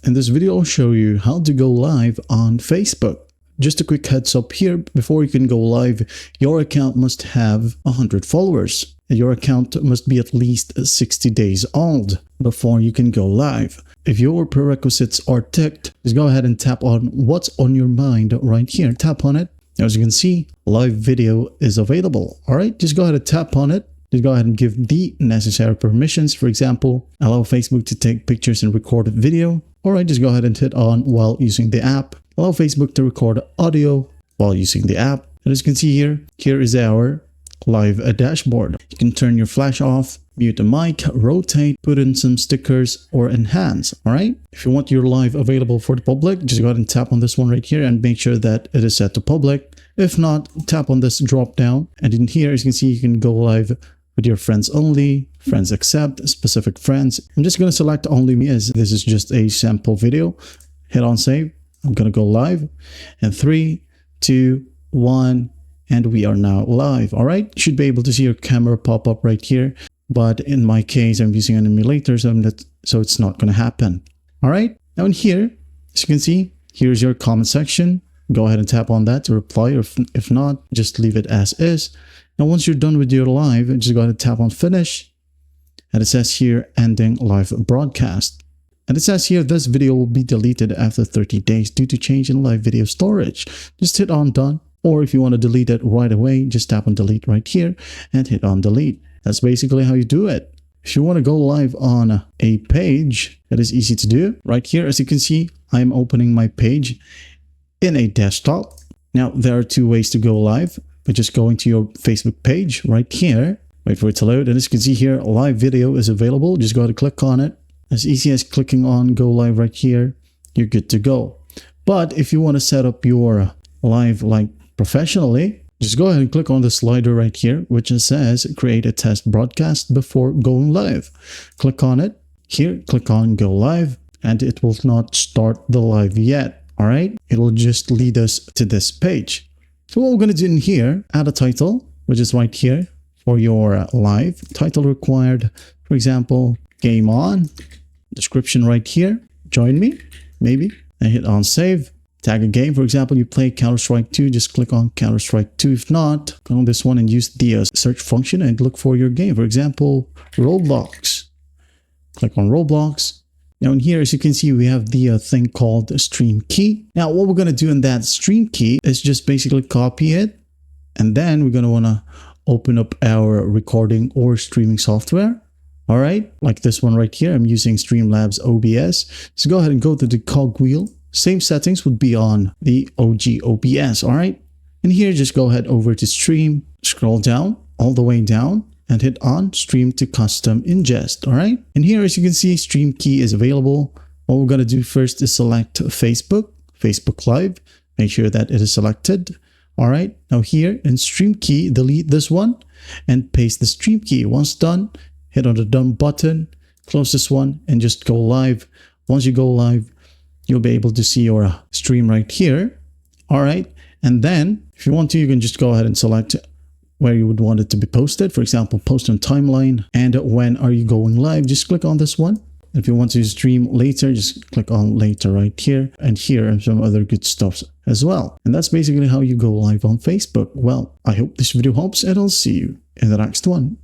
In this video, I'll show you how to go live on Facebook. Just a quick heads up here, before you can go live, your account must have 100 followers. Your account must be at least 60 days old before you can go live. If your prerequisites are ticked, just go ahead and tap on what's on your mind right here. Tap on it. As you can see, live video is available. All right, just go ahead and tap on it. Just go ahead and give the necessary permissions. For example, allow Facebook to take pictures and record a video. All right, just go ahead and hit on while using the app. Allow Facebook to record audio while using the app. And as you can see here is our live dashboard. You can turn your flash off, mute the mic, rotate, put in some stickers, or enhance. All right. If you want your live available for the public, just go ahead and tap on this one right here and make sure that it is set to public. If not, tap on this drop down. And in here, as you can see, you can go live with your friends only, friends accept, specific friends. I'm just going to select only me as this is just a sample video. Hit on save. I'm going to go live. And 3, 2, 1, and we are now live. All right. You should be able to see your camera pop up right here. But in my case, I'm using an emulator, so it's not going to happen. All right. Now in here, as you can see, here's your comment section. Go ahead and tap on that to reply, or if not, just leave it as is. Now, once you're done with your live, just go ahead and tap on finish. And it says here, ending live broadcast. And it says here, this video will be deleted after 30 days due to change in live video storage. Just hit on done. Or if you want to delete it right away, just tap on delete right here and hit on delete. That's basically how you do it. If you want to go live on a page, that is easy to do. Right here, as you can see, I'm opening my page in a desktop. Now, there are two ways to go live. By just going to your Facebook page right here, wait for it to load, and as you can see here, live video is available. Just go ahead and click on it. As easy as clicking on go live right here, you're good to go. But if you want to set up your live like professionally, just go ahead and click on the slider right here, which says create a test broadcast before going live. Click on it here, click on go live, and it will not start the live yet. All right, it will just lead us to this page. So what we're going to do in here, add a title, which is right here for your live. Title required, for example, game on. Description right here, join me, maybe. And hit on save. Tag a game, for example, you play Counter-Strike 2, just click on Counter-Strike 2. If not, click on this one and use the search function and look for your game. For example, Roblox. Click on Roblox. Now in here, as you can see, we have the thing called stream key. Now what we're going to do in that stream key is just basically copy it. And then we're going to want to open up our recording or streaming software. All right, like this one right here. I'm using Streamlabs OBS. So go ahead and go to the cogwheel. Same settings would be on the OG OBS. All right. And here, just go ahead over to stream, scroll down all the way down, and hit on stream to custom ingest. All right. And here, as you can see, stream key is available. What we're going to do first is select Facebook Live. Make sure that it is selected. All right. Now here in stream key, delete this one and paste the stream key. Once done, hit on the done button, close this one and just go live. Once you go live, you'll be able to see your stream right here. All right. And then if you want to, you can just go ahead and select where you would want it to be posted. For example, post on timeline, and when are you going live? Just click on this one. If you want to stream later, just click on later right here, and here are some other good stuff as well. And that's basically how you go live on Facebook. Well, I hope this video helps, and I'll see you in the next one.